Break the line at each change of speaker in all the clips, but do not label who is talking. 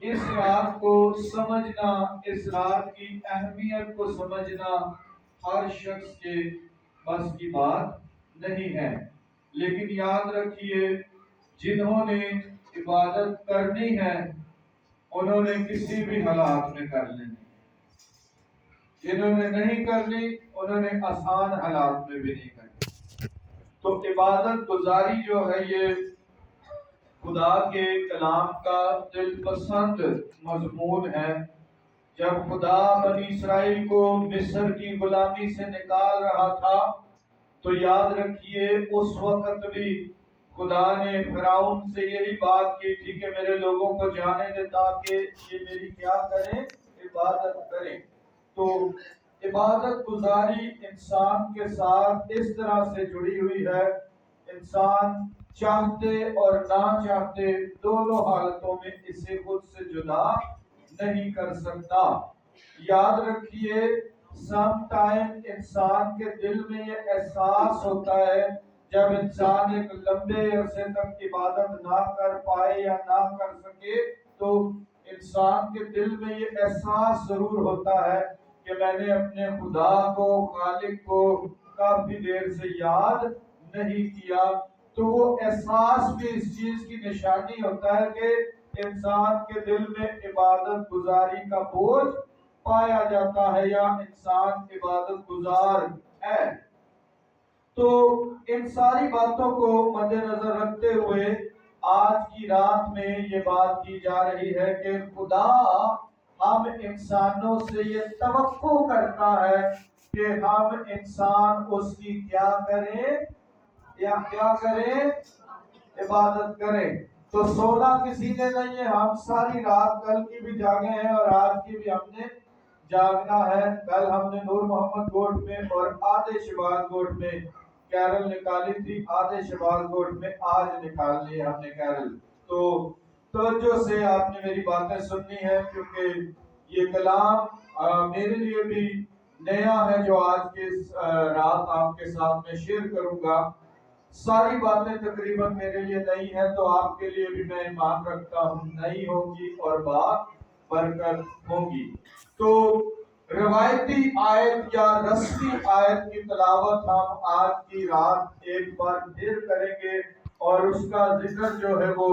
اس رات کو سمجھنا، اس رات کی اہمیت کو سمجھنا ہر شخص کے بس کی بات نہیں ہے، لیکن یاد رکھیے جنہوں نے عبادت کرنی ہے انہوں نے کسی بھی حالات میں کر لینی، جنہوں نے نہیں کرنی انہوں نے آسان حالات میں بھی نہیں کرنی۔ تو عبادت گزاری جو ہے یہ خدا کے کلام کا دل پسند مضمون ہے۔ جب خدا بنی اسرائیل کو مصر کی غلامی سے نکال رہا تھا تو یاد رکھیے اس وقت بھی خدا نے فرعون سے یہی بات کی تھی کہ میرے لوگوں کو جانے دے تاکہ یہ میری کیا کریں، عبادت کریں۔ تو عبادت گزاری انسان کے ساتھ اس طرح سے جڑی ہوئی ہے، انسان چاہتے اور نہ چاہتے دونوں حالتوں میں اسے خود سے جدا نہیں کر سکتا۔ یاد رکھیے سم ٹائم انسان کے دل میں یہ احساس ہوتا ہے جب انسان ایک لمبے عرصے تک عبادت نہ کر پائے یا نہ کر سکے تو انسان کے دل میں یہ احساس ضرور ہوتا ہے کہ میں نے اپنے خدا کو، خالق کو کافی دیر سے یاد نہیں کیا۔ تو وہ احساس بھی اس چیز کی نشانی ہوتا ہے کہ انسان کے دل میں عبادت گزاری کا بوجھ پایا جاتا ہے یا انسان عبادت گزار ہے۔ تو ان ساری باتوں کو مد نظر رکھتے ہوئے آج کی رات میں یہ بات کی جا رہی ہے کہ خدا ہم انسانوں سے یہ توقع کرتا ہے کہ ہم انسان اس کی کیا کریں یا کیا کریں، عبادت کریں۔ تو سونا کسی نے نہیں ہے، ہم ساری رات کل کی بھی جاگے ہیں اور آج کی بھی ہم نے جاگنا ہے۔ کل ہم نے نور محمد گوٹ میں اور آدھے شباز گوٹ میں کیرل نکالی تھی، آدھے شباز گوٹ میں آج نکال لی ہم نے کیرل۔ تو توجہ سے آپ نے میری باتیں سننی ہے کیونکہ یہ کلام میرے لیے بھی نیا ہے جو آج کے رات آپ کے ساتھ میں شیئر کروں گا۔ ساری باتیں تقریباً میرے لیے نئی ہیں تو آپ کے لیے بھی میں ایمان رکھتا ہوں نئی ہوگی اور برکت ہوگی۔ تو روایتی آیت یا رسمی آیت کی تلاوت ہم آج کی رات ایک بار پھر کریں گے اور اس کا ذکر جو ہے وہ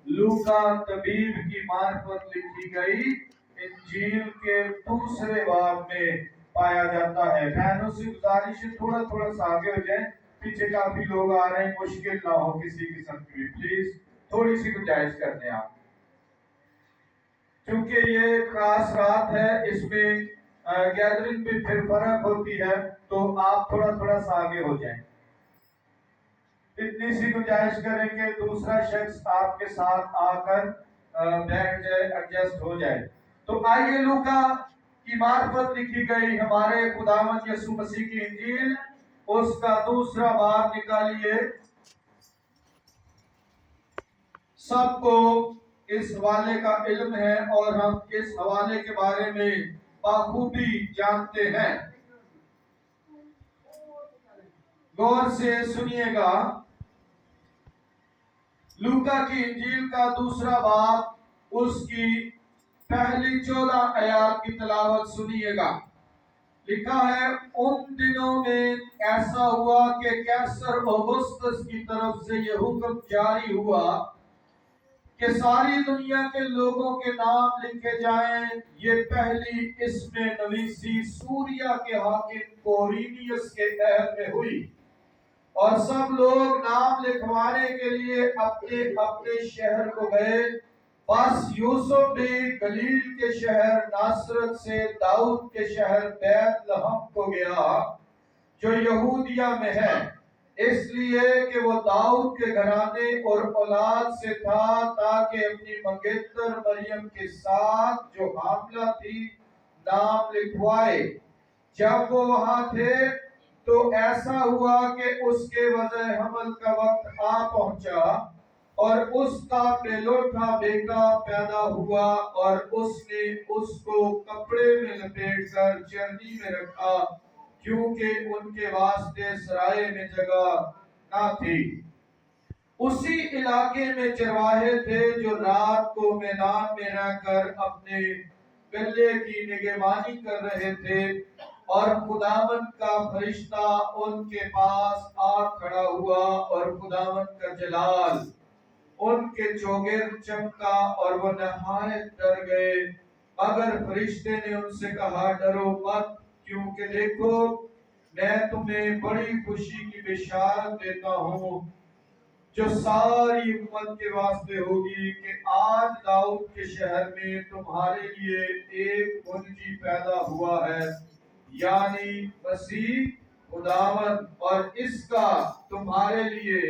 لوکا طبیب کی معرفت لکھی گئی انجیل کے 2 باب میں پایا جاتا ہے۔ بہنوں سے گزارش ہے تھوڑا سا آگے ہو جائیں، پیچھے کافی لوگ آ رہے ہیں، مشکل نہ ہو کسی قسم کی، پلیز تھوڑی سی گنجائش کر دیں آپ، کیونکہ یہ خاص رات ہے، اس میں گیدرنگ بھی پھر فرق ہوتی ہے، تو آپ تھوڑا سا آگے ہو جائیں۔ اتنی سی گنجائش کریں کہ دوسرا شخص آپ کے ساتھ آ کر بیٹھ جائے، ایڈجسٹ ہو جائے۔ تو آئیے لوکا کی معرفت لکھی گئی ہمارے خداوند یسوع مسیح کی انجیل، اس کا 2 باب نکالیے۔ سب کو اس حوالے کا علم ہے اور ہم اس حوالے کے بارے میں بخوبی جانتے ہیں۔ غور سے سنیے گا، لوکا کی انجیل کا 2 باب اس کی پہلی 14 آیات کی تلاوت سنیے گا۔ لکھا ہے ان دنوں میں ایسا ہوا کہ قیصر اوگسطس کی طرف سے یہ حکم جاری ہوا کہ ساری دنیا کے لوگوں کے نام لکھے جائیں۔ یہ پہلی اس میں نویسی سوریا کے حاکم کورینیس کے عہد میں ہوئی اور سب لوگ نام لکھوانے کے لیے اپنے اپنے شہر کو گئے۔ بس یوسف بھی گلیل کے شہر ناصرت سے داؤد کے شہر بیت لحم کو گیا جو یہودیہ میں ہے، اس لیے کہ وہ داؤد کے گھرانے اور اولاد سے تھا، تاکہ اپنی منگیتر مریم کے ساتھ جو حاملہ تھی نام لکھوائے۔ جب وہ وہاں تھے تو ایسا ہوا کہ اس کے وضع حمل کا وقت آ پہنچا اور اس کا بیلوٹا بیٹا پیدا ہوا اور اس نے اس کو کپڑے میں لپیٹ کر چرنی میں رکھا کیونکہ ان کے واسطے سرائے میں جگہ نہ تھی۔ اسی علاقے میں چرواہے تھے جو رات کو میدان میں رہ کر اپنے گلے کی نگہبانی کر رہے تھے، اور خداوند کا فرشتہ ان کے پاس آ کھڑا ہوا، اور خداوند کا جلال ان کے چوگرد چمکا، اور وہ نہایت ڈر گئے۔ مگر فرشتے نے ان سے کہا، ڈرو مت، کیونکہ دیکھو میں تمہیں بڑی خوشی کی بشارت دیتا ہوں جو ساری امت کے واسطے ہوگی، کہ آج داؤد کے شہر میں تمہارے لیے ایک منجی پیدا ہوا ہے، یعنی مسیح خداوند، اور اس کا تمہارے لیے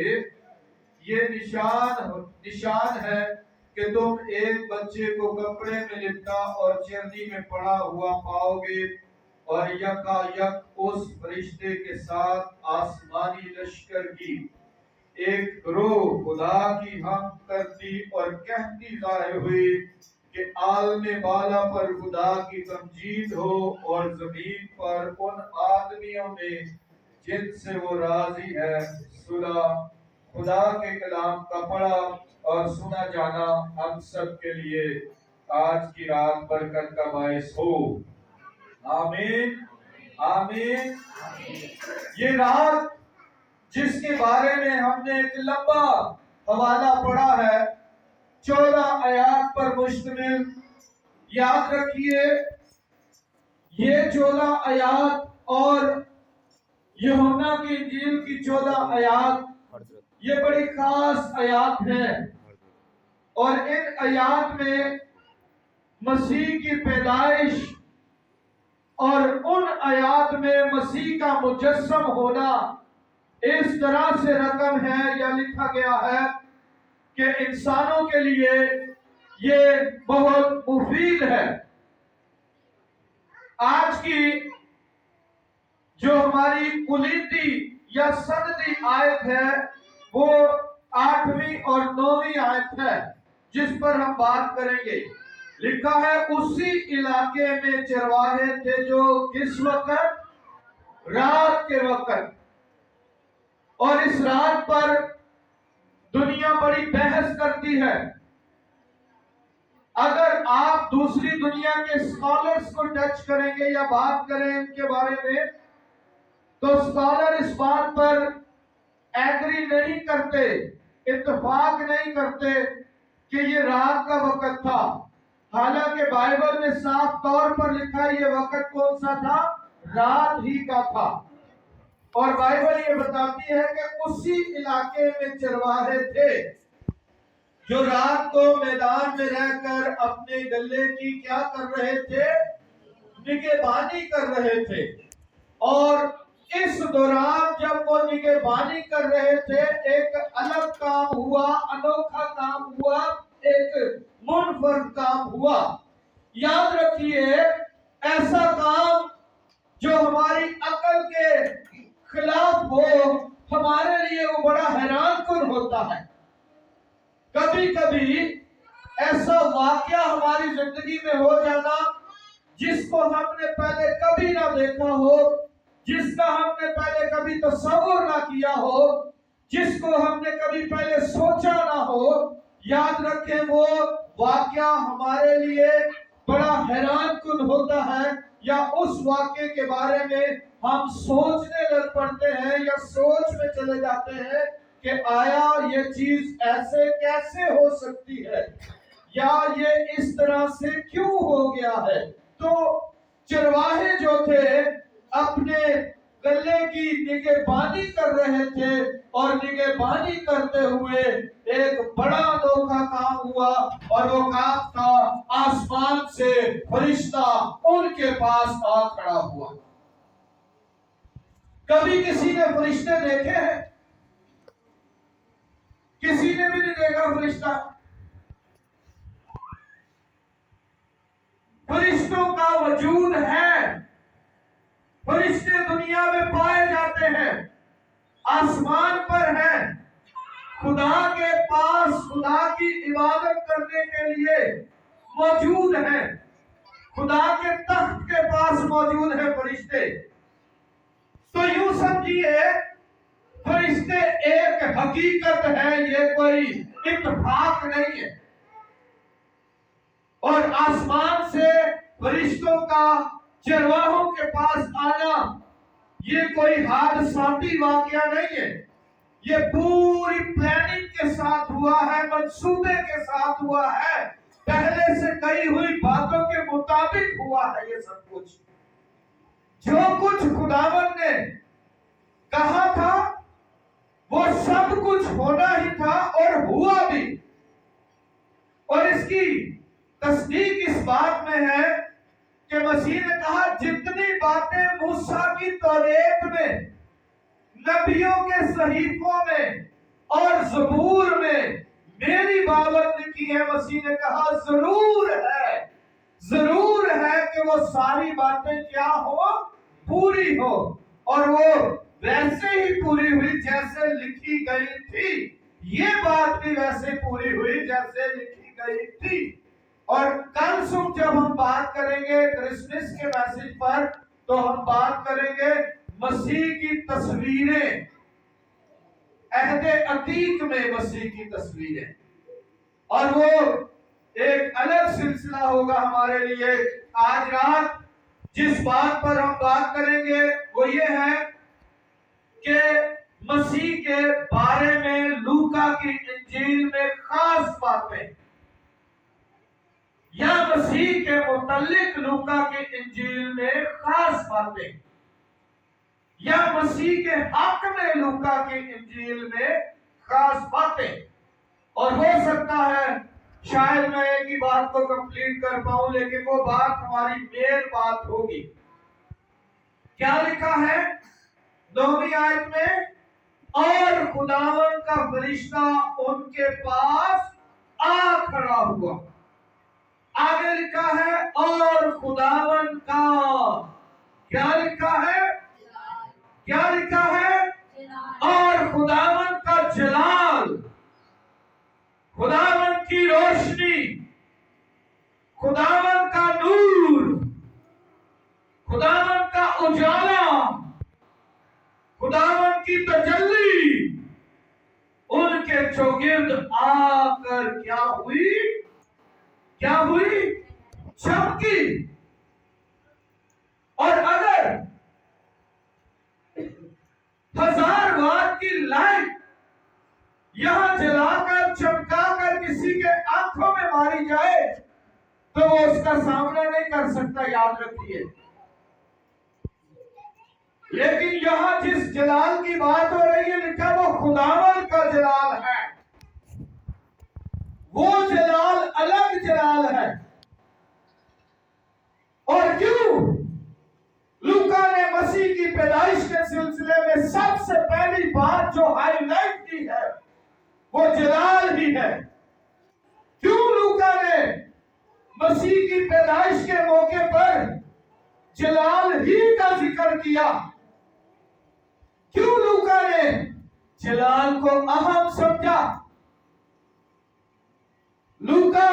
یہ نشان ہے کہ تم ایک بچے کو کپڑے میں لپٹا اور چرنی میں پڑا ہوا پاؤ گے، اور یکا یک اس فرشتے کے ساتھ آسمانی لشکر کی ایک گروہ خدا کی حمد کرتی اور کہتی ظاہر ہوئی کہ عالم بالا پر خدا کی تمجید ہو، اور زمین پر ان آدمیوں میں جن سے وہ راضی ہے صلح۔ خدا کے کلام کا پڑھا اور سنا جانا ہم سب کے لیے آج کی رات برکت کا باعث ہو۔ آمین آمین۔ یہ رات جس کے بارے میں ہم نے ایک لمبا حوالہ پڑھا ہے، 14 آیات پر مشتمل، یاد رکھیے یہ 14 آیات اور یوحنا کی انجیل کی 14 آیات یہ بڑی خاص آیات ہیں، اور ان آیات میں مسیح کی پیدائش اور ان آیات میں مسیح کا مجسم ہونا اس طرح سے رقم ہے یا لکھا گیا ہے کہ انسانوں کے لیے یہ بہت مفید ہے۔ آج کی جو ہماری کلیدی یا سندی آیت ہے وہ 8ویں اور 9ویں آیت ہے جس پر ہم بات کریں گے۔ لکھا ہے اسی علاقے میں چرواہے تھے جو کس وقت؟ رات کے وقت، اور اس رات پر دنیا بڑی بحث کرتی ہے۔ اگر آپ دوسری دنیا کے اسکالرز کو ٹچ کریں گے یا بات کریں ان کے بارے میں، تو اسکالر اس بات پر ایگری نہیں کرتے، اتفاق نہیں کرتے کہ یہ رات کا وقت تھا، حالانکہ بائبل میں صاف طور پر لکھا ہے یہ وقت کون سا تھا؟ رات ہی کا تھا۔ اور بائبل یہ بتاتی ہے کہ اسی علاقے میں چرواہے تھے جو رات کو میدان میں رہ کر اپنے گلے کی کیا کر رہے تھے؟ نگہبانی کر رہے تھے۔ اور اس دوران جب وہ نگہبانی کر رہے تھے ایک الگ کام ہوا، انوکھا کام ہوا، ایک منفرد کام ہوا۔ یاد رکھیے ایسا کام جو ہماری عقل کے خلاف ہو ہمارے لیے وہ بڑا حیران کن ہوتا ہے۔ کبھی کبھی ایسا واقعہ ہماری زندگی میں ہو جانا جس کو ہم نے پہلے کبھی نہ دیکھا ہو، جس کا ہم نے پہلے کبھی تصور نہ کیا ہو، جس کو ہم نے کبھی پہلے سوچا نہ ہو، یاد رکھیں وہ واقعہ ہمارے لیے بڑا حیران کن ہوتا ہے، یا اس واقعے کے بارے میں ہم سوچنے لگ پڑتے ہیں یا سوچ میں چلے جاتے ہیں کہ آیا یہ چیز ایسے کیسے ہو سکتی ہے، یا یہ اس طرح سے کیوں ہو گیا ہے۔ تو چرواہے جو تھے اپنے گلے کی نگہبانی کر رہے تھے، اور نگہبانی کرتے ہوئے ایک بڑا انوکھا کام ہوا، اور وہ کام تھا آسمان سے فرشتہ ان کے پاس آ کھڑا ہوا۔ کبھی کسی نے فرشتے دیکھے ہیں؟ کسی نے بھی نہیں دیکھا فرشتہ۔ فرشتوں کا وجود ہے، فرشتے دنیا میں پائے جاتے ہیں، آسمان پر ہیں، خدا کے پاس خدا کی عبادت کرنے کے لیے موجود ہیں، خدا کے تخت کے پاس موجود ہیں فرشتے۔ تو یوں سمجھیے فرشتے ایک حقیقت ہے، یہ کوئی اتفاق نہیں ہے۔ اور آسمان سے فرشتوں کا چرواہوں کے پاس آنا یہ کوئی حادثاتی واقعہ نہیں ہے، یہ پوری پلاننگ کے ساتھ ہوا ہے، منصوبے کے ساتھ ہوا ہے، پہلے سے کہی ہوئی باتوں کے مطابق ہوا ہے۔ یہ سب کچھ جو کچھ خداوند نے کہا تھا وہ سب کچھ ہونا ہی تھا اور ہوا بھی۔ اور اس کی تصدیق اس بات میں ہے کہ مسیح نے کہا جتنی باتیں موسیٰ کی توریت میں، نبیوں کے صحیفوں میں اور زبور میں میری بابت لکھی ہے، مسیح نے کہا ضرور ہے کہ وہ ساری باتیں کیا ہو، پوری ہو، اور وہ ویسے ہی پوری ہوئی جیسے لکھی گئی تھی۔ یہ بات بھی ویسے پوری ہوئی جیسے لکھی گئی تھی۔ اور کل صبح جب ہم بات کریں گے کرسمس کے میسج پر، تو ہم بات کریں گے مسیح کی تصویریں، عہد عتیق میں مسیح کی تصویریں، اور وہ ایک الگ سلسلہ ہوگا ہمارے لیے۔ آج رات جس بات پر ہم بات کریں گے وہ یہ ہے کہ مسیح کے بارے میں لوکا کی انجیل میں خاص باتیں، یا مسیح کے متعلق لوکا کی انجیل میں خاص باتیں، یا مسیح کے حق میں لوکا کی انجیل میں خاص باتیں۔ اور ہو سکتا ہے شاید میں ایک ہی بات کو کمپلیٹ کر پاؤں، لیکن وہ بات ہماری مین بات ہوگی۔ کیا لکھا ہے 9ویں آیت میں؟ اور خداوند کا فرشتہ ان کے پاس آ کھڑا ہوا۔ آگے لکھا ہے اور خداوند کا کیا لکھا ہے؟ کیا لکھا ہے؟ اور خداوند کا جلال، خداوند کی روشنی، خداوند کا نور، خداوند کا اجالا، خداوند کی تجلی ان کے چوگرد آ کر کیا ہوئی؟ کیا ہوئی؟ چمکی۔ اور اگر 1000 واٹ کی لائٹ یہاں جلا کر چمکا کر کسی کے آنکھوں میں ماری جائے تو وہ اس کا سامنا نہیں کر سکتا، یاد رکھیے۔ لیکن یہاں جس جلال کی بات ہو رہی ہے لکھا وہ خداوند کا جلال ہے، وہ جلال الگ جلال ہے۔ اور کیوں لوکا نے مسیح کی پیدائش کے سلسلے میں سب سے پہلی بات جو ہائی لائٹ کی ہے وہ جلال ہی ہے؟ کیوں لوکا نے مسیح کی پیدائش کے موقع پر جلال ہی کا ذکر کیا؟ کیوں لوکا نے جلال کو اہم سمجھا؟ لوکا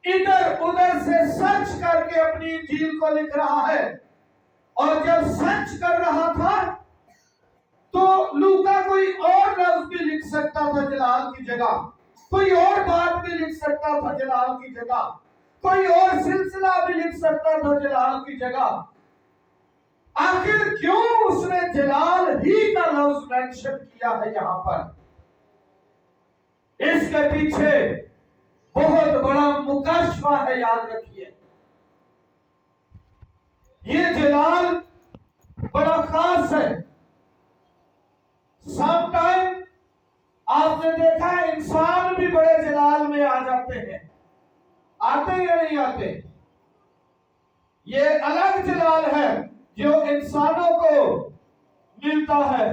ادھر ادھر سے سرچ کر کے اپنی انجیل کو لکھ رہا ہے، اور جب سرچ کر رہا تھا تو لوکا کوئی اور لفظ بھی لکھ سکتا تھا جلال کی جگہ، کوئی اور بات بھی لکھ سکتا تھا جلال کی جگہ، کوئی اور سلسلہ بھی لکھ سکتا تھا جلال کی جگہ۔ آخر کیوں اس نے جلال ہی کا لفظ مینشن کیا ہے یہاں پر؟ اس کے پیچھے بہت بڑا مکاشفہ ہے، یاد رکھیے۔ یہ جلال بڑا خاص ہے۔ سم ٹائم آپ نے دیکھا ہے انسان بھی بڑے جلال میں آ جاتے ہیں، آتے یا نہیں آتے؟ یہ الگ جلال ہے جو انسانوں کو ملتا ہے،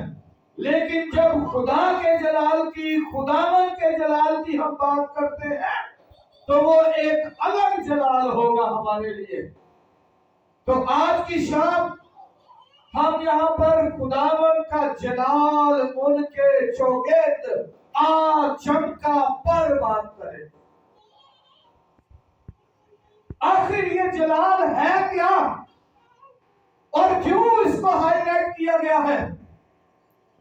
لیکن جب خدا کے جلال کی، خداوند کے جلال کی ہم بات کرتے ہیں تو وہ ایک الگ جلال ہوگا ہمارے لیے۔ تو آج کی شام ہم یہاں پر خداوند کا جلال ان کے چوگرد آ چمکا پر بات کریں۔ آخر یہ جلال ہے کیا اور کیوں اس کو ہائی لائٹ کیا گیا ہے؟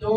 2।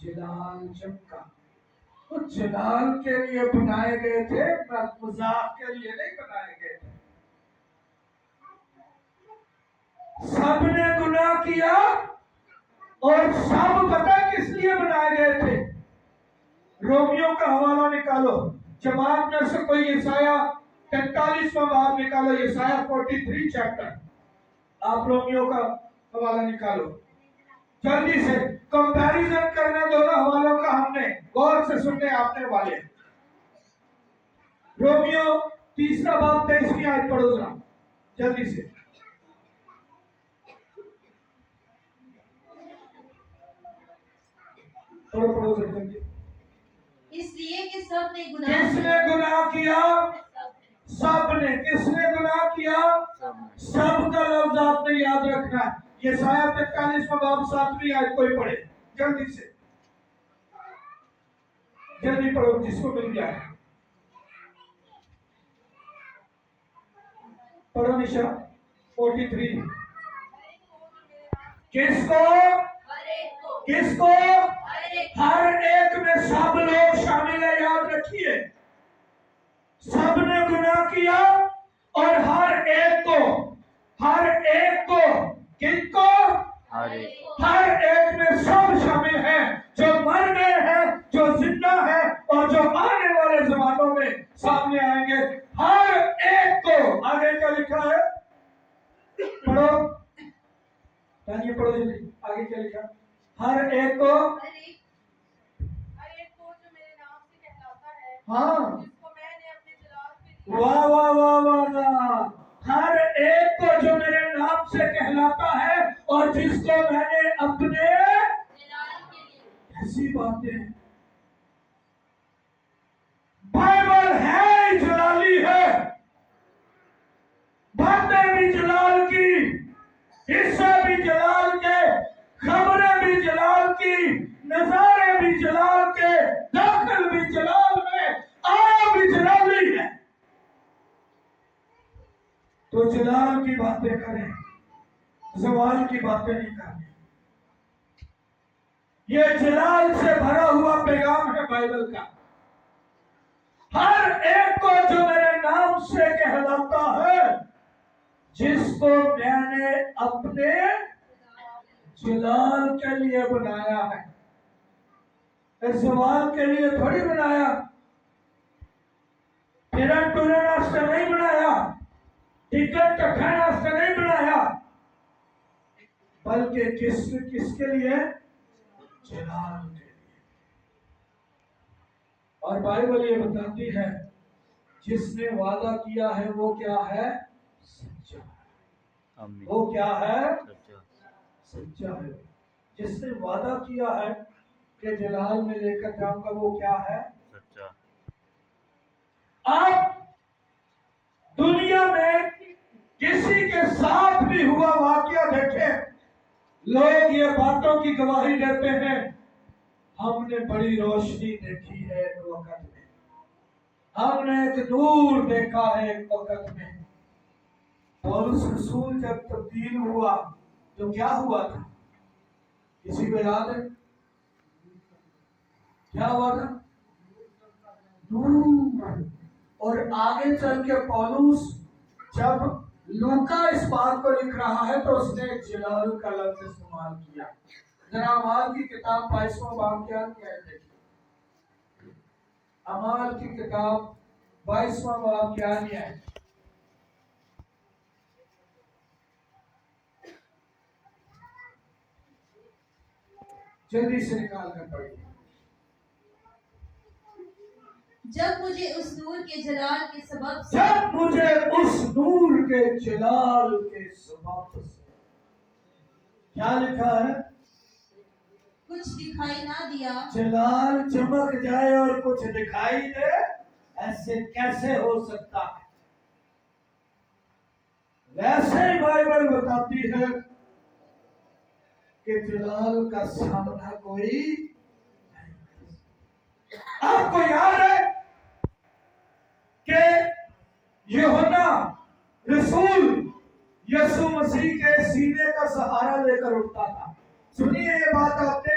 جلال چمکا. تو جلال کے لیے بنائے گئے تھے، مذاق کے لیے نہیں بنائے گئے تھے. سب نے گناہ کیا اور سب پتہ کس لیے بنائے گئے تھے. رومیوں کا حوالہ نکالو، جماعت میں سے کوئی یسایہ 43واں باب نکالو، یسایہ 43 چیپٹر. آپ رومیوں کا حوالہ نکالو جلدی سے. کمپیریزن کرنا دونوں حوالوں کا. ہم نے غور سے سننے آپ نے والے. رومیوں 3 باب 23 آیت پڑھو ذرا جلدی سے. پڑھو ذرا جلدی.
اس لیے کہ سب نے
کس نے گناہ کیا؟ سب نے. کس نے گناہ کیا؟ سب کا لفظ آپ نے یاد رکھنا ہے. یسایہ 43واں باب 7ویں آیت کوئی پڑھے جلدی سے. جلدی پڑھو جس کو مل گیا ہے. پڑھو نشا 43. کس کو؟ کس کو؟ ہر ایک میں سب لوگ شامل ہے. یاد رکھیے سب نے گناہ کیا اور ہر ایک کو کن کو؟ ہر ایک میں سب شامل ہیں. جو مر گئے ہیں، جو زندہ ہے اور جو آنے والے زمانوں میں سامنے آئیں گے، ہر ایک کو. آگے کیا لکھا ہے؟ پڑھو پڑھو جلدی. آگے کیا لکھا؟ ہر ایک کو
جو میرے نام سے کہلاتا ہے،
ہاں
جس کو میں نے اپنے جلال کے لیے
واہ واہ واہ واہ واہ. ہر ایک کو جو میرے نام سے کہلاتا ہے اور جس کو میں نے اپنے
جلال کے لیے.
ایسی باتیں. بائبل ہے جلالی ہے، باتیں بھی جلال کی، حصے بھی جلال کے، خبریں بھی جلال کی، نظارے بھی جلال کے، داخل بھی جلال میں، آیا بھی جلالی ہے. تو جلال کی باتیں کریں، زوال کی باتیں نہیں کریں. یہ جلال سے بھرا ہوا پیغام ہے بائبل کا. ہر ایک کو جو میرے نام سے کہلاتا ہے، جس کو میں نے اپنے جلال کے لیے بنایا ہے. زوال کے لیے تھوڑی بنایا، پھرن ٹورن واسطے نہیں بنایا، ٹکٹ کٹھن واسطے نہیں بنایا، بلکہ کس کے لیے؟ جلال کے لیے. اور بائبل یہ بتاتی ہے جس نے وعدہ کیا ہے وہ کیا ہے؟ سچا ہے. وہ کیا ہے؟ سچا ہے. جس نے وعدہ کیا ہے کہ جلال میں لے کر جاؤں گا، وہ کیا ہے؟ سچا. آپ دنیا میں کسی کے ساتھ بھی ہوا واقعہ دیکھیں، لوگ یہ باتوں کی گواہی دیتے ہیں، ہم نے بڑی روشنی دیکھی ہے ایک وقت میں، ہم نے ایک نور دیکھا ہے ایک وقت میں. پولس رسول جب تبدیل ہوا تو کیا ہوا تھا؟ کسی کو یاد ہے کیا ہوا تھا؟ نور. اور آگے چل کے پولس جب لوکا اس بات کو لکھ رہا ہے تو اس نے جلال کا لفظ استعمال کیا. ذرا اعمال کی کتاب 22واں باب کیا ہے دیکھیں. اعمال کی کتاب 22واں باب کیا ہے؟ جلدی سے نکال کر پڑھیے.
جب مجھے اس نور کے جلال کے سبب سے،
جب مجھے اس نور کے جلال کے سبب سے، کیا لکھا ہے؟
کچھ دکھائی نہ دیا.
جلال چمک جائے اور کچھ دکھائی دے، ایسے کیسے ہو سکتا ہے؟ ویسے ہی بائبل بتاتی ہے کہ جلال کا سامنا کوئی نہیں. آپ کو یاد ہے کہ یوحنا رسول یسوع مسیح کے سینے کا سہارا لے کر اٹھتا تھا. سنیے یہ بات آپ نے،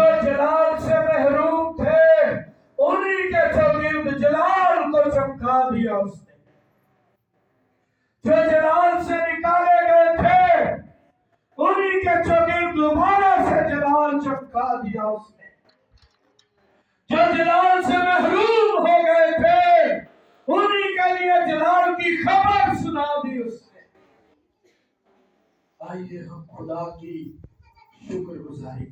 جو جلال سے محروم تھے انہی کے چوگرد جلال کو چمکا دیا اس نے. جو جلال سے نکالے گئے تھے انہی کے چوگرد دوبارہ سے جلال چمکا دیا اس نے. جو جلال سے محروم ہو گئے تھے انہی کے لیے جلال کی خبر سنا دی اس نے. آئیے ہم خدا کی شکر گزاری